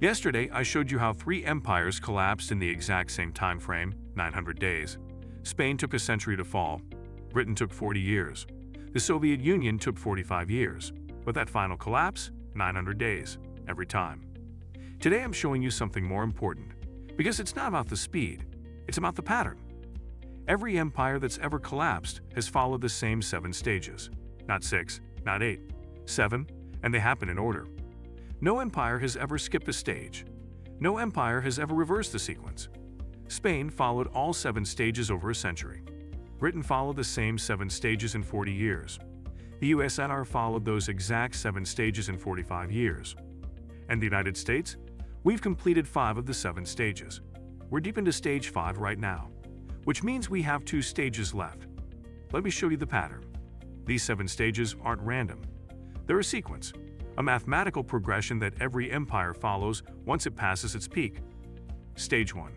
Yesterday, I showed you how three empires collapsed in the exact same time frame, 900 days. Spain took a century to fall. Britain took 40 years. The Soviet Union took 45 years. But that final collapse, 900 days, every time. Today I'm showing you something more important, because it's not about the speed, it's about the pattern. Every empire that's ever collapsed has followed the same 7 stages. Not 6, not 8, 7, and they happen in order. No empire has ever skipped a stage. No empire has ever reversed the sequence. Spain followed all 7 stages over a century. Britain followed the same 7 stages in 40 years. The USSR followed those exact 7 stages in 45 years. And the United States? We've completed 5 of the 7 stages. We're deep into stage 5 right now, which means we have 2 stages left. Let me show you the pattern. These 7 stages aren't random. They're a sequence, a mathematical progression that every empire follows once it passes its peak. Stage 1.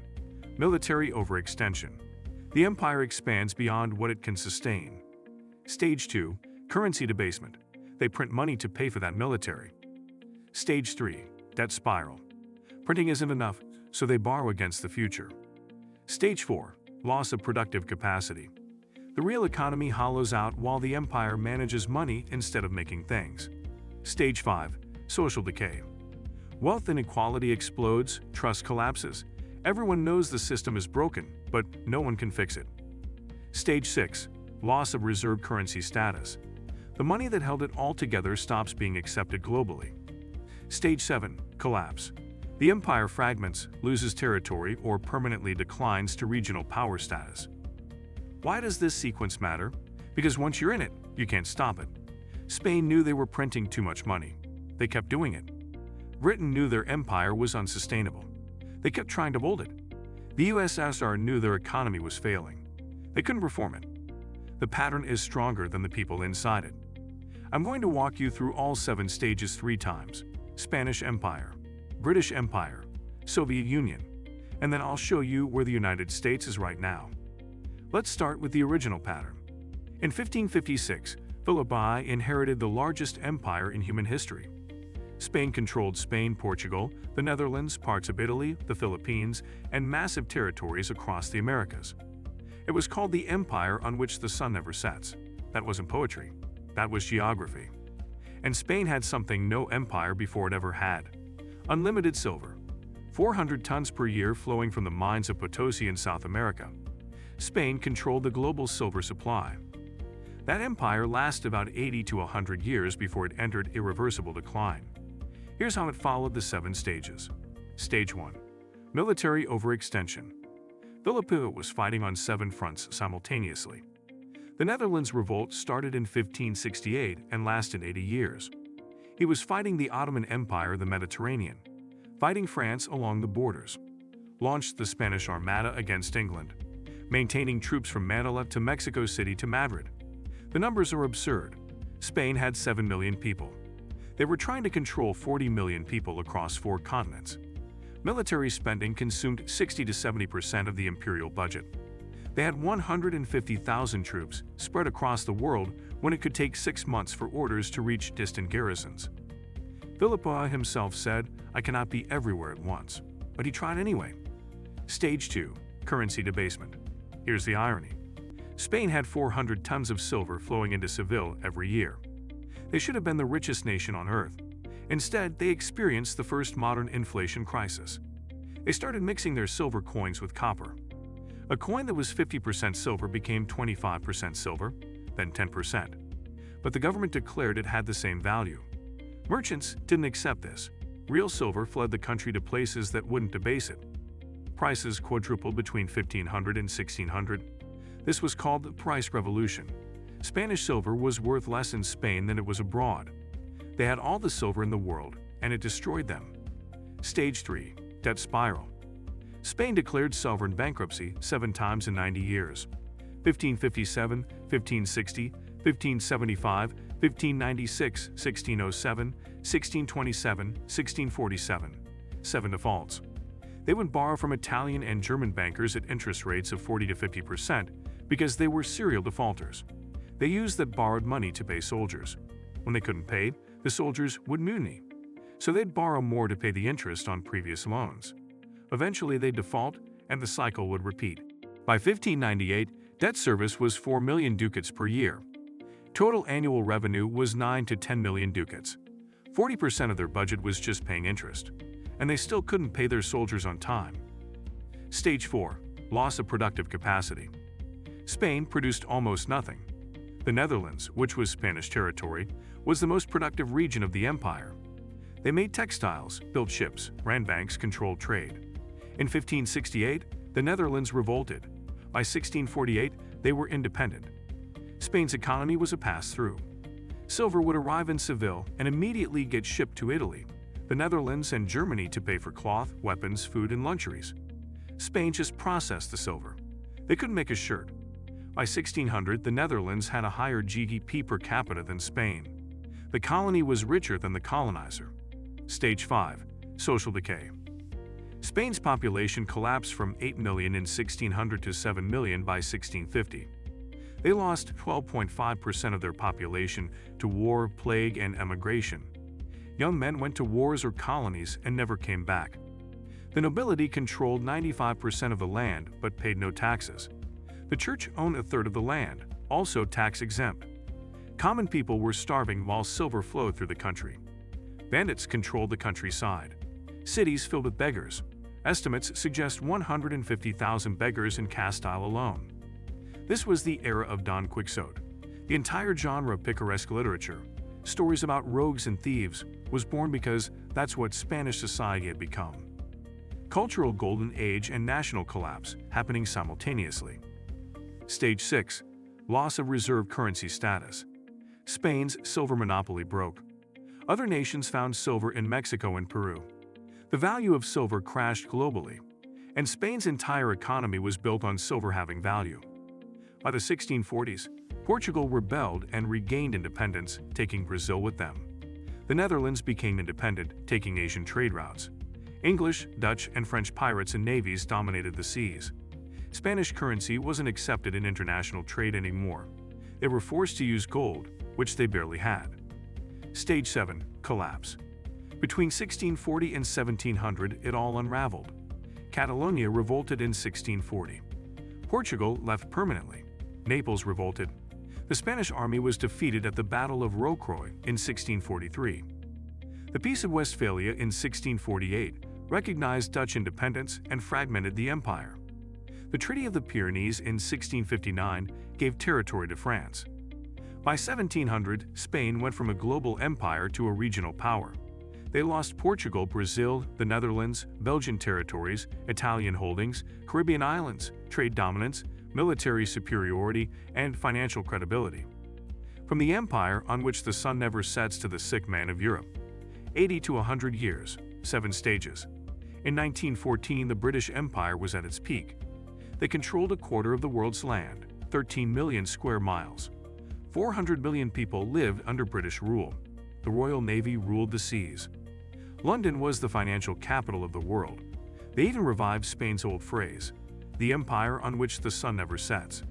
Military overextension. The empire expands beyond what it can sustain. Stage 2. Currency debasement. They print money to pay for that military. Stage 3. Debt spiral. Printing isn't enough, so they borrow against the future. Stage 4. Loss of productive capacity. The real economy hollows out while the empire manages money instead of making things. Stage 5. Social decay. Wealth inequality explodes, trust collapses. Everyone knows the system is broken, but no one can fix it. Stage 6. Loss of reserve currency status. The money that held it all together stops being accepted globally. Stage 7. Collapse. The empire fragments, loses territory, or permanently declines to regional power status. Why does this sequence matter? Because once you're in it, you can't stop it. Spain knew they were printing too much money. They kept doing it. Britain knew their empire was unsustainable. They kept trying to hold it. The USSR knew their economy was failing. They couldn't reform it. The pattern is stronger than the people inside it. I'm going to walk you through all 7 stages 3 times. Spanish Empire, British Empire, Soviet Union, and then I'll show you where the United States is right now. Let's start with the original pattern. In 1556, Philippi inherited the largest empire in human history. Spain controlled Spain, Portugal, the Netherlands, parts of Italy, the Philippines, and massive territories across the Americas. It was called the empire on which the sun never sets. That wasn't poetry. That was geography. And Spain had something no empire before it ever had. Unlimited silver. 400 tons per year flowing from the mines of Potosi in South America. Spain controlled the global silver supply. That empire lasted about 80 to 100 years before it entered irreversible decline. Here's how it followed the 7 stages. Stage 1. Military overextension. Philippi was fighting on 7 fronts simultaneously. The Netherlands revolt started in 1568 and lasted 80 years. He was fighting the Ottoman Empire in the Mediterranean, fighting France along the borders, launched the Spanish Armada against England, maintaining troops from Manila to Mexico City to Madrid. The numbers are absurd. Spain had 7 million people. They were trying to control 40 million people across 4 continents. Military spending consumed 60 to 70% of the imperial budget. They had 150,000 troops spread across the world when it could take 6 months for orders to reach distant garrisons. Philippi himself said, "I cannot be everywhere at once," but he tried anyway. Stage 2. Currency debasement. Here's the irony. Spain had 400 tons of silver flowing into Seville every year. They should have been the richest nation on earth. Instead, they experienced the first modern inflation crisis. They started mixing their silver coins with copper. A coin that was 50% silver became 25% silver, then 10%. But the government declared it had the same value. Merchants didn't accept this. Real silver fled the country to places that wouldn't debase it. Prices quadrupled between 1500 and 1600. This was called the price revolution. Spanish silver was worth less in Spain than it was abroad. They had all the silver in the world, and it destroyed them. Stage 3. Debt spiral. Spain declared sovereign bankruptcy 7 times in 90 years. 1557, 1560, 1575, 1596, 1607, 1627, 1647. 7 defaults. They would borrow from Italian and German bankers at interest rates of 40 to 50% because they were serial defaulters. They used that borrowed money to pay soldiers. When they couldn't pay, the soldiers would mutiny. so they'd borrow more to pay the interest on previous loans. Eventually, they'd default, and the cycle would repeat. By 1598, debt service was 4 million ducats per year. Total annual revenue was 9 to 10 million ducats. 40% of their budget was just paying interest, and they still couldn't pay their soldiers on time. Stage 4. Loss of productive capacity. Spain produced almost nothing. The Netherlands, which was Spanish territory, was the most productive region of the empire. They made textiles, built ships, ran banks, controlled trade. In 1568, the Netherlands revolted. By 1648, they were independent. Spain's economy was a pass-through. Silver would arrive in Seville and immediately get shipped to Italy, the Netherlands, and Germany to pay for cloth, weapons, food, and luxuries. Spain just processed the silver. They couldn't make a shirt. By 1600, the Netherlands had a higher GDP per capita than Spain. The colony was richer than the colonizer. Stage 5. Social decay. Spain's population collapsed from 8 million in 1600 to 7 million by 1650. They lost 12.5% of their population to war, plague, and emigration. Young men went to wars or colonies and never came back. The nobility controlled 95% of the land but paid no taxes. The church owned a third of the land, also tax-exempt. Common people were starving while silver flowed through the country. Bandits controlled the countryside. Cities filled with beggars. Estimates suggest 150,000 beggars in Castile alone. This was the era of Don Quixote. The entire genre of picaresque literature, stories about rogues and thieves, was born because that's what Spanish society had become. Cultural golden age and national collapse happening simultaneously. Stage 6. Loss of reserve currency status. Spain's silver monopoly broke. Other nations found silver in Mexico and Peru. The value of silver crashed globally, and Spain's entire economy was built on silver having value. By the 1640s, Portugal rebelled and regained independence, taking Brazil with them. The Netherlands became independent, taking Asian trade routes. English, Dutch, and French pirates and navies dominated the seas. Spanish currency wasn't accepted in international trade anymore. They were forced to use gold, which they barely had. Stage 7. Collapse. Between 1640 and 1700, it all unraveled. Catalonia revolted in 1640. Portugal left permanently. Naples revolted. The Spanish army was defeated at the Battle of Rocroi in 1643. The Peace of Westphalia in 1648 recognized Dutch independence and fragmented the empire. The Treaty of the Pyrenees in 1659 gave territory to France. By 1700, Spain went from a global empire to a regional power. They lost Portugal, Brazil, the Netherlands, Belgian territories, Italian holdings, Caribbean islands, trade dominance, military superiority, and financial credibility. From the empire on which the sun never sets to the sick man of Europe. 80 to 100 years, 7 stages. In 1914, the British Empire was at its peak. They controlled a quarter of the world's land, 13 million square miles. 400 million people lived under British rule. The Royal Navy ruled the seas. London was the financial capital of the world. They even revived Spain's old phrase, the empire on which the sun never sets.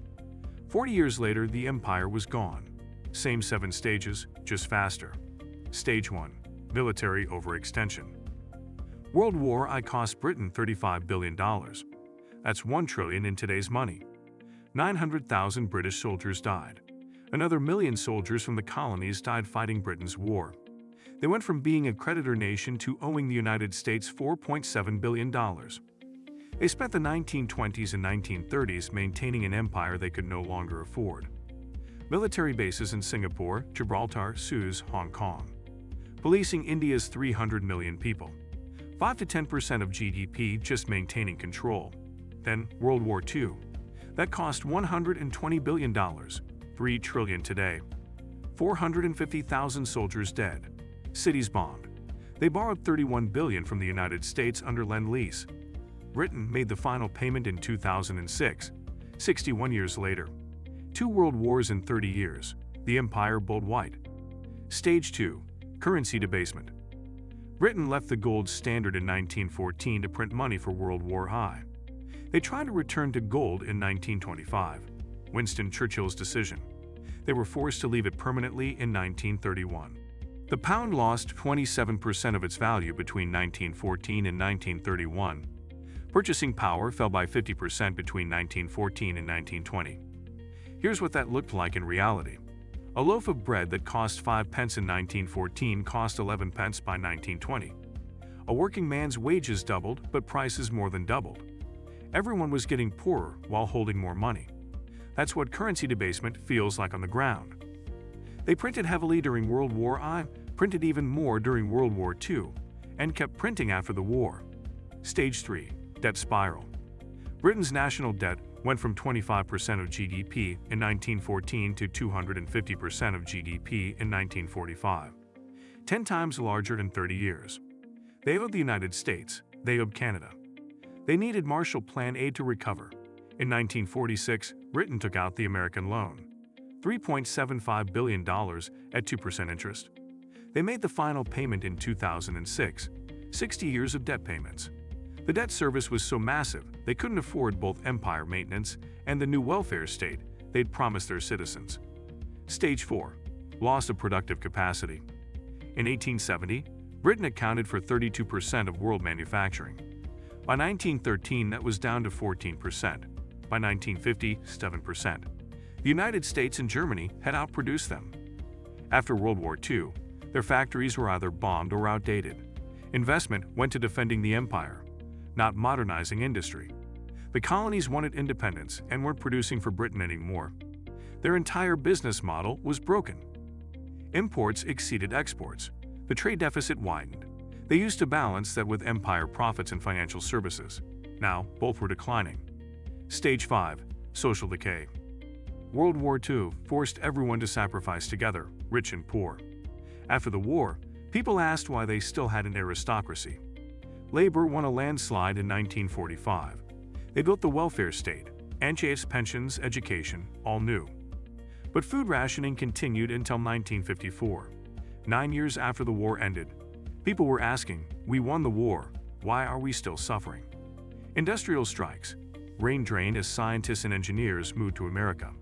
40 years later, the empire was gone. Same 7 stages, just faster. Stage 1. Military overextension. World War I cost Britain $35 billion. That's $1 trillion in today's money. 900,000 British soldiers died. Another million soldiers from the colonies died fighting Britain's war. They went from being a creditor nation to owing the United States $4.7 billion. They spent the 1920s and 1930s maintaining an empire they could no longer afford. Military bases in Singapore, Gibraltar, Suez, Hong Kong. Policing India's 300 million people. 5 to 10% of GDP just maintaining control. Then World War II. That cost $120 billion, $3 trillion today. 450,000 soldiers dead. Cities bombed. They borrowed $31 billion from the United States under Lend-Lease. Britain made the final payment in 2006, 61 years later. 2 world wars in 30 years. The empire bowled white. Stage 2. Currency debasement. Britain left the gold standard in 1914 to print money for World War I. They tried to return to gold in 1925, Winston Churchill's decision. They were forced to leave it permanently in 1931. The pound lost 27% of its value between 1914 and 1931. Purchasing power fell by 50% between 1914 and 1920. Here's what that looked like in reality. A loaf of bread that cost 5 pence in 1914 cost 11 pence by 1920. A working man's wages doubled, but prices more than doubled. Everyone was getting poorer while holding more money. That's what currency debasement feels like on the ground. They printed heavily during World War I, printed even more during World War II, and kept printing after the war. Stage 3. Debt spiral. Britain's national debt went from 25% of GDP in 1914 to 250% of GDP in 1945. 10 times larger in 30 years. They owed the United States. They owed Canada. They needed Marshall Plan aid to recover. In 1946, Britain took out the American loan. $3.75 billion at 2% interest. They made the final payment in 2006, 60 years of debt payments. The debt service was so massive they couldn't afford both empire maintenance and the new welfare state they'd promised their citizens. Stage 4. Loss of productive capacity. In 1870, Britain accounted for 32% of world manufacturing. By 1913, that was down to 14%. By 1950, 7%. The United States and Germany had outproduced them. After World War II, their factories were either bombed or outdated. Investment went to defending the empire, not modernizing industry. The colonies wanted independence and weren't producing for Britain anymore. Their entire business model was broken. Imports exceeded exports. The trade deficit widened. They used to balance that with empire profits and financial services. Now, both were declining. Stage 5. Social decay. World War II forced everyone to sacrifice together, rich and poor. After the war, people asked why they still had an aristocracy. Labor won a landslide in 1945. They built the welfare state, NHS pensions, education, all new. But food rationing continued until 1954. 9 years after the war ended, people were asking, "We won the war, why are we still suffering?" Industrial strikes. Brain drain as scientists and engineers moved to America.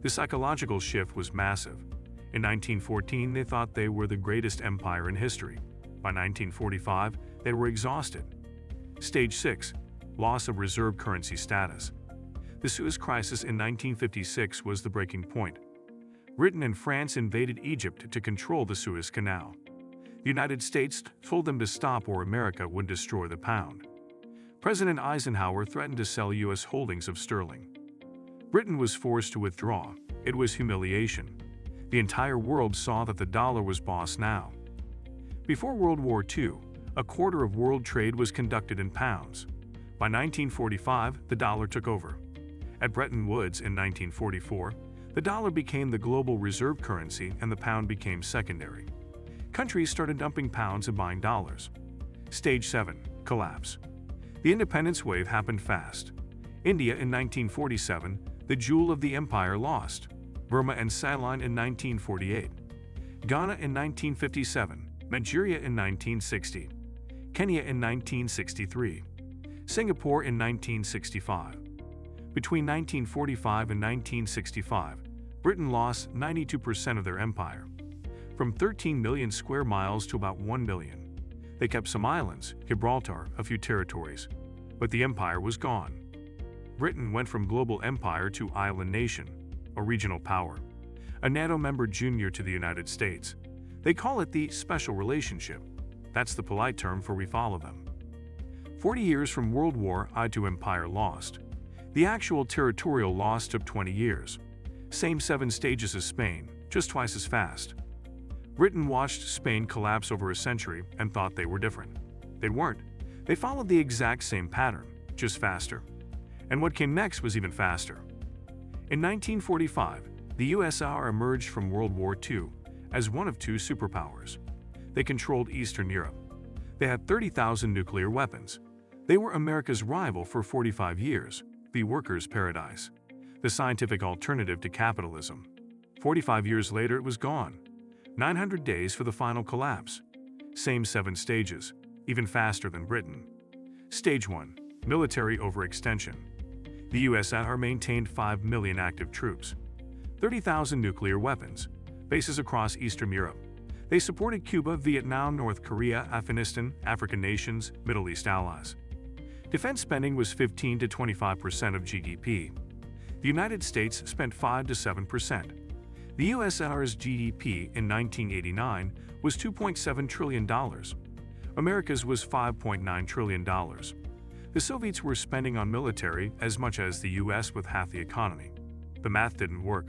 The psychological shift was massive. In 1914, they thought they were the greatest empire in history. By 1945, they were exhausted. Stage 6. Loss of reserve currency status. The Suez Crisis in 1956 was the breaking point. Britain and France invaded Egypt to control the Suez Canal. The United States told them to stop or America would destroy the pound. President Eisenhower threatened to sell U.S. holdings of sterling. Britain was forced to withdraw. It was humiliation. The entire world saw that the dollar was boss now. Before World War II, a quarter of world trade was conducted in pounds. By 1945, the dollar took over. At Bretton Woods in 1944, the dollar became the global reserve currency and the pound became secondary. Countries started dumping pounds and buying dollars. Stage 7. Collapse. The independence wave happened fast. India in 1947, the jewel of the empire, lost. Burma and Ceylon in 1948. Ghana in 1957. Nigeria in 1960. Kenya in 1963. Singapore in 1965. Between 1945 and 1965, Britain lost 92% of their empire. From 13 million square miles to about 1 million. They kept some islands, Gibraltar, a few territories, but the empire was gone. Britain went from global empire to island nation, a regional power, a NATO member junior to the United States. They call it the special relationship. That's the polite term for we follow them. 40 years from World War I to empire lost. The actual territorial loss took 20 years. Same 7 stages as Spain, just twice as fast. Britain watched Spain collapse over a century and thought they were different. They weren't. They followed the exact same pattern, just faster. And what came next was even faster. In 1945, the USSR emerged from World War II as one of 2 superpowers. They controlled Eastern Europe. They had 30,000 nuclear weapons. They were America's rival for 45 years, the workers' paradise, the scientific alternative to capitalism. 45 years later, it was gone. 900 days for the final collapse. Same 7 stages, even faster than Britain. Stage 1. Military overextension. The USSR maintained 5 million active troops, 30,000 nuclear weapons, bases across Eastern Europe. They supported Cuba, Vietnam, North Korea, Afghanistan, African nations, Middle East allies. Defense spending was 15 to 25% of GDP. The United States spent 5 to 7%. The USSR's GDP in 1989 was $2.7 trillion. America's was $5.9 trillion. The Soviets were spending on military as much as the US with half the economy. The math didn't work.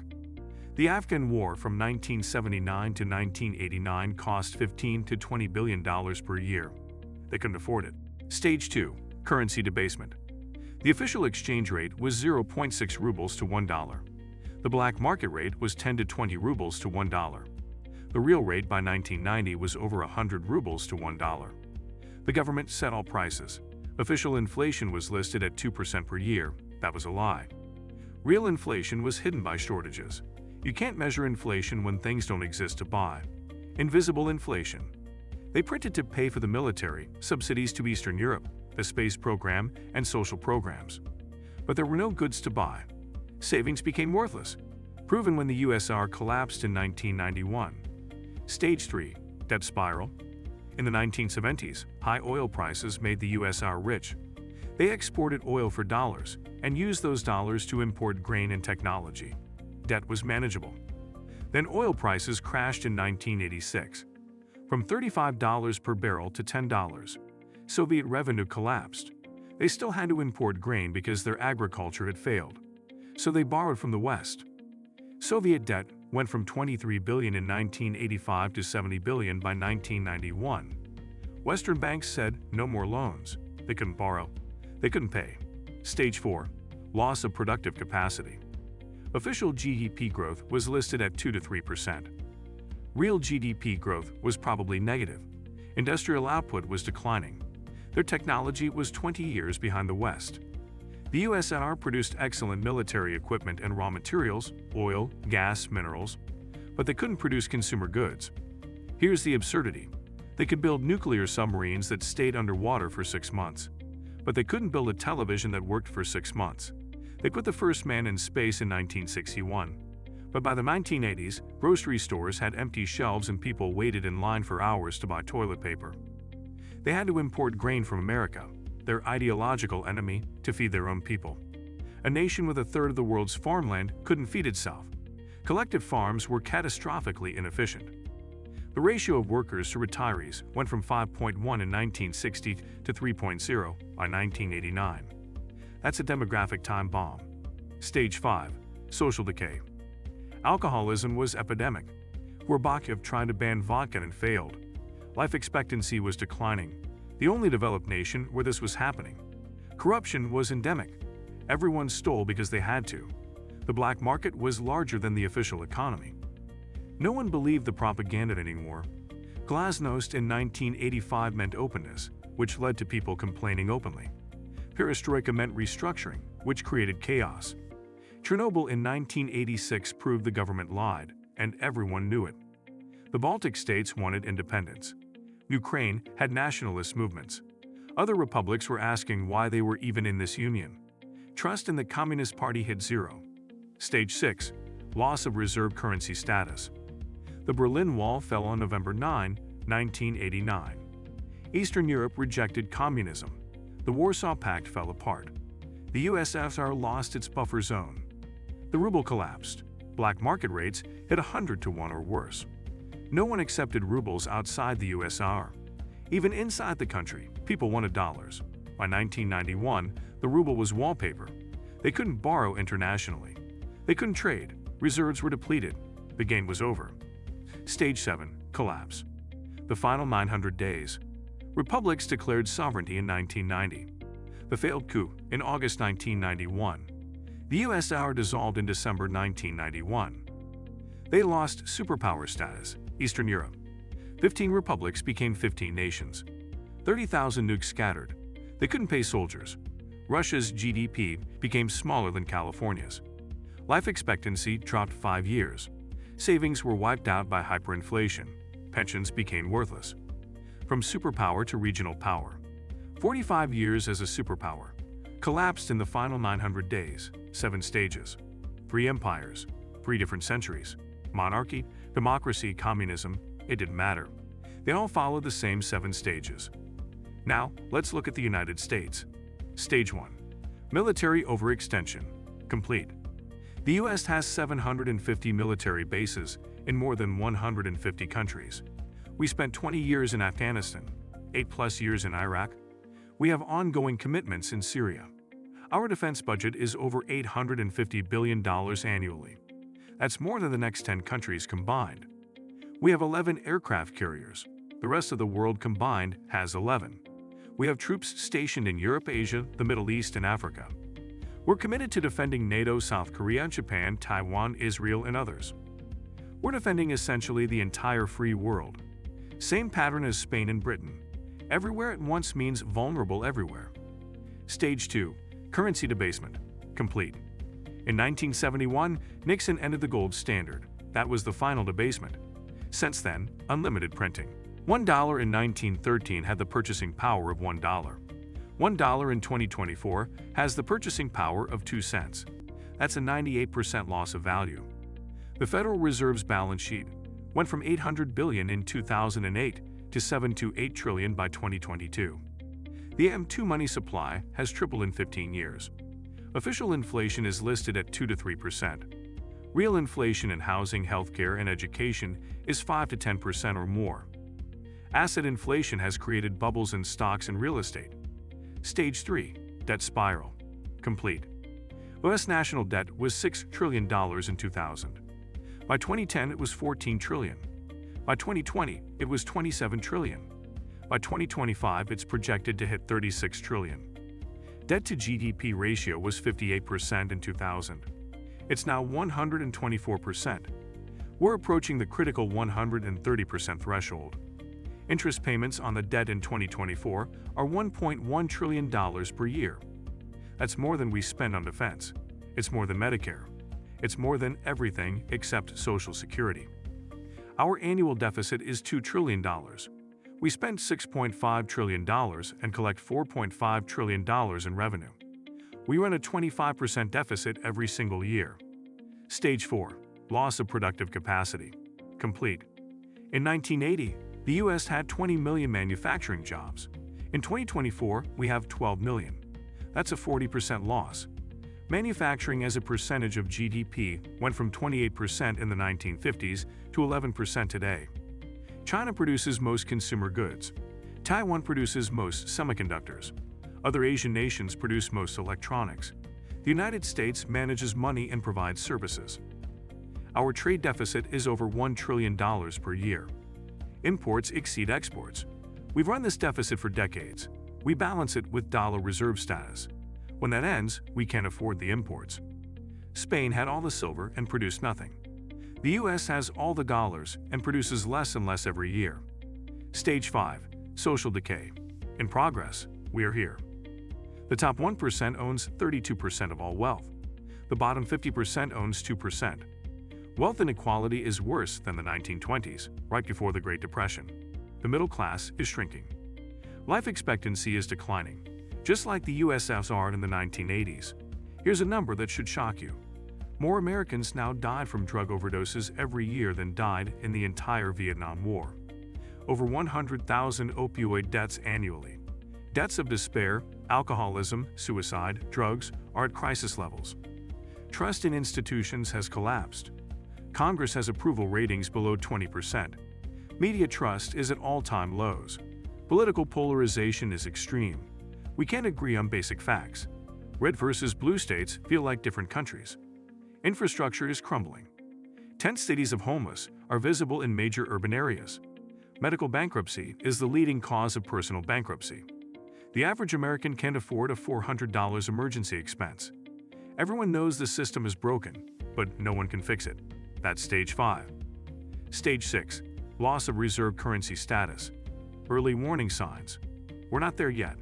The Afghan War from 1979 to 1989 cost $15 to $20 billion per year. They couldn't afford it. Stage 2. Currency debasement. The official exchange rate was 0.6 rubles to $1. The black market rate was 10 to 20 rubles to $1. The real rate by 1990 was over 100 rubles to $1. The government set all prices. Official inflation was listed at 2% per year. That was a lie. Real inflation was hidden by shortages. You can't measure inflation when things don't exist to buy. Invisible inflation. They printed to pay for the military, subsidies to Eastern Europe, the space program, and social programs. But there were no goods to buy. Savings became worthless, proven when the USSR collapsed in 1991. Stage 3. Debt spiral. In the 1970s, high oil prices made the USSR rich. They exported oil for dollars and used those dollars to import grain and technology. Debt was manageable. Then oil prices crashed in 1986. From $35 per barrel to $10, Soviet revenue collapsed. They still had to import grain because their agriculture had failed. So they borrowed from the West. Soviet debt went from $23 billion in 1985 to $70 billion by 1991. Western banks said no more loans. They couldn't borrow. They couldn't pay. Stage 4. Loss of productive capacity. Official GDP growth was listed at 2 to 3%. Real GDP growth was probably negative. Industrial output was declining. Their technology was 20 years behind the West. The USSR produced excellent military equipment and raw materials, oil, gas, minerals, but they couldn't produce consumer goods. Here's the absurdity. They could build nuclear submarines that stayed underwater for 6 months, but they couldn't build a television that worked for 6 months. They put the first man in space in 1961. But by the 1980s, grocery stores had empty shelves and people waited in line for hours to buy toilet paper. They had to import grain from America, their ideological enemy, to feed their own people. A nation with a third of the world's farmland couldn't feed itself. Collective farms were catastrophically inefficient. The ratio of workers to retirees went from 5.1 in 1960 to 3.0 by 1989. That's a demographic time bomb. Stage 5. Social decay. Alcoholism was epidemic. Gorbachev tried to ban vodka and failed. Life expectancy was declining, the only developed nation where this was happening. Corruption was endemic. Everyone stole because they had to. The black market was larger than the official economy. No one believed the propaganda anymore. Glasnost in 1985 meant openness, which led to people complaining openly. Perestroika meant restructuring, which created chaos. Chernobyl in 1986 proved the government lied, and everyone knew it. The Baltic states wanted independence. Ukraine had nationalist movements. Other republics were asking why they were even in this union. Trust in the Communist Party hit zero. Stage 6. Loss of reserve currency status. The Berlin Wall fell on November 9, 1989. Eastern Europe rejected communism. The Warsaw Pact fell apart. The USSR lost its buffer zone. The ruble collapsed. Black market rates hit 100 to 1 or worse. No one accepted rubles outside the USSR. Even inside the country, people wanted dollars. By 1991, the ruble was wallpaper. They couldn't borrow internationally. They couldn't trade. Reserves were depleted. The game was over. Stage 7. Collapse. The final 900 days. Republics declared sovereignty in 1990. The failed coup in August 1991. The USSR dissolved in December 1991. They lost superpower status. Eastern Europe. 15 republics became 15 nations. 30,000 nukes scattered. They couldn't pay soldiers. Russia's GDP became smaller than California's. Life expectancy dropped 5 years. Savings were wiped out by hyperinflation. Pensions became worthless. From superpower to regional power. 45 years as a superpower. Collapsed in the final 900 days. 7 stages. 3 empires. 3 different centuries. Monarchy, democracy, communism, It didn't matter. They all followed the same 7 stages. Now, let's look at the United States. Stage 1. Military overextension. Complete. The U.S. has 750 military bases in more than 150 countries. We spent 20 years in Afghanistan, 8+ years in Iraq. We have ongoing commitments in Syria. Our defense budget is over $850 billion annually. That's more than the next 10 countries combined. We have 11 aircraft carriers. The rest of the world combined has 11. We have troops stationed in Europe, Asia, the Middle East, and Africa. We're committed to defending NATO, South Korea, Japan, Taiwan, Israel, and others. We're defending essentially the entire free world. Same pattern as Spain and Britain. Everywhere at once means vulnerable everywhere. Stage 2. Currency debasement. Complete. In 1971, Nixon ended the gold standard. That was the final debasement. Since then, unlimited printing. $1 in 1913 had the purchasing power of $1. $1 in 2024 has the purchasing power of 2 cents. That's a 98% loss of value. The Federal Reserve's balance sheet went from $800 billion in 2008 to $7 to $8 trillion by 2022. The M2 money supply has tripled in 15 years. Official inflation is listed at 2 to 3%. Real inflation in housing, healthcare, and education is 5 to 10% or more. Asset inflation has created bubbles in stocks and real estate. Stage 3. Debt spiral. Complete. U.S. national debt was $6 trillion in 2000. By 2010, it was $14 trillion. By 2020, it was $27 trillion. By 2025, it's projected to hit $36 trillion. Debt to GDP ratio was 58% in 2000. It's now 124%. We're approaching the critical 130% threshold. Interest payments on the debt in 2024 are $1.1 trillion per year. That's more than we spend on defense. It's more than Medicare. It's more than everything except Social Security. Our annual deficit is $2 trillion. We spend $6.5 trillion and collect $4.5 trillion in revenue. We run a 25% deficit every single year. Stage 4. Loss of productive capacity. Complete. In 1980, the U.S. had 20 million manufacturing jobs. In 2024, we have 12 million. That's a 40% loss. Manufacturing as a percentage of GDP went from 28% in the 1950s to 11% today. China produces most consumer goods. Taiwan produces most semiconductors. Other Asian nations produce most electronics. The United States manages money and provides services. Our trade deficit is over $1 trillion per year. Imports exceed exports. We've run this deficit for decades. We balance it with dollar reserve status. When that ends, we can't afford the imports. Spain had all the silver and produced nothing. The U.S. has all the dollars and produces less and less every year. Stage 5. Social decay. In progress, we are here. The top 1% owns 32% of all wealth. The bottom 50% owns 2%. Wealth inequality is worse than the 1920s, right before the Great Depression. The middle class is shrinking. Life expectancy is declining, just like the USSR in the 1980s. Here's a number that should shock you. More Americans now die from drug overdoses every year than died in the entire Vietnam War. Over 100,000 opioid deaths annually. Deaths of despair, alcoholism, suicide, drugs are at crisis levels. Trust in institutions has collapsed. Congress has approval ratings below 20%. Media trust is at all-time lows. Political polarization is extreme. We can't agree on basic facts. Red versus blue states feel like different countries. Infrastructure is crumbling. Tent cities of homeless are visible in major urban areas. Medical bankruptcy is the leading cause of personal bankruptcy. The average American can't afford a $400 emergency expense. Everyone knows the system is broken, but no one can fix it. That's Stage 5. Stage 6. Loss of reserve currency status. Early warning signs. We're not there yet,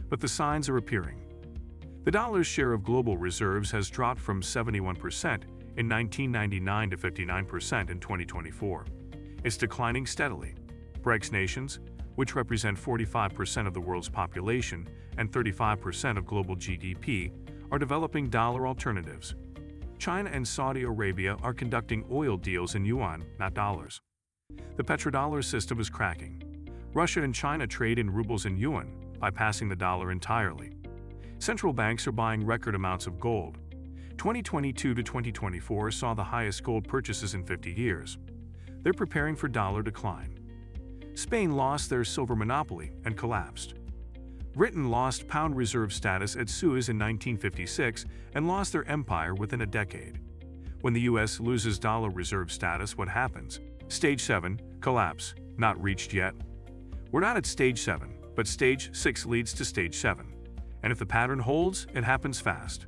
but the signs are appearing. The dollar's share of global reserves has dropped from 71% in 1999 to 59% in 2024. It's declining steadily. BRICS nations, which represent 45% of the world's population and 35% of global GDP, are developing dollar alternatives. China and Saudi Arabia are conducting oil deals in yuan, not dollars. The petrodollar system is cracking. Russia and China trade in rubles and yuan, bypassing the dollar entirely. Central banks are buying record amounts of gold. 2022 to 2024 saw the highest gold purchases in 50 years. They're preparing for dollar decline. Spain lost their silver monopoly and collapsed. Britain lost pound reserve status at Suez in 1956 and lost their empire within a decade. When the US loses dollar reserve status, what happens? Stage 7, collapse, not reached yet. We're not at stage 7, but stage 6 leads to stage 7. And if the pattern holds, it happens fast.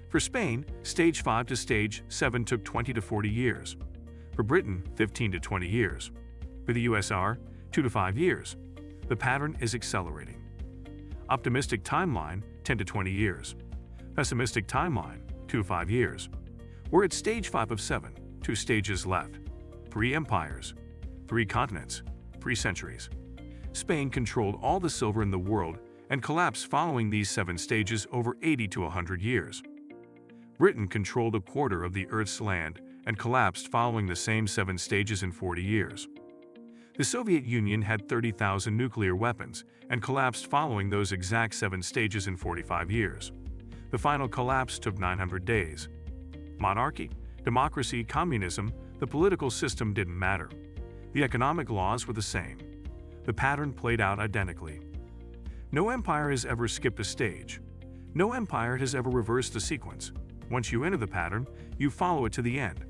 For Spain, stage 5 to stage 7 took 20 to 40 years. For Britain, 15 to 20 years. For the USSR, 2 to 5 years. The pattern is accelerating. Optimistic timeline, 10 to 20 years. Pessimistic timeline, 2 to 5 years. We're at stage 5 of 7, 2 stages left. 3 empires, 3 continents, 3 centuries. Spain controlled all the silver in the world and collapsed following these 7 stages over 80 to 100 years. Britain controlled a quarter of the Earth's land and collapsed following the same 7 stages in 40 years. The Soviet Union had 30,000 nuclear weapons and collapsed following those exact 7 stages in 45 years. The final collapse took 900 days. Monarchy, democracy, communism, the political system didn't matter. The economic laws were the same. The pattern played out identically. No empire has ever skipped a stage. No empire has ever reversed a sequence. Once you enter the pattern, you follow it to the end.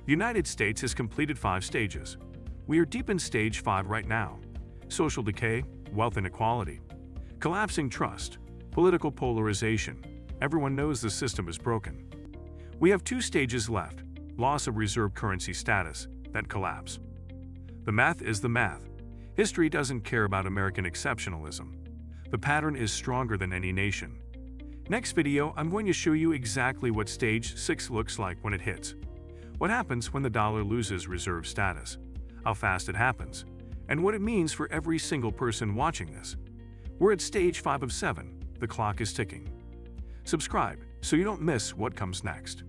The United States has completed 5 stages. We are deep in stage 5 right now. Social decay, wealth inequality, collapsing trust, political polarization. Everyone knows the system is broken. We have 2 stages left: loss of reserve currency status, then collapse. The math is the math. History doesn't care about American exceptionalism. The pattern is stronger than any nation. Next video, I'm going to show you exactly what stage 6 looks like when it hits. What happens when the dollar loses reserve status, how fast it happens, and what it means for every single person watching this. We're at stage 5 of 7. The clock is ticking. Subscribe so you don't miss what comes next.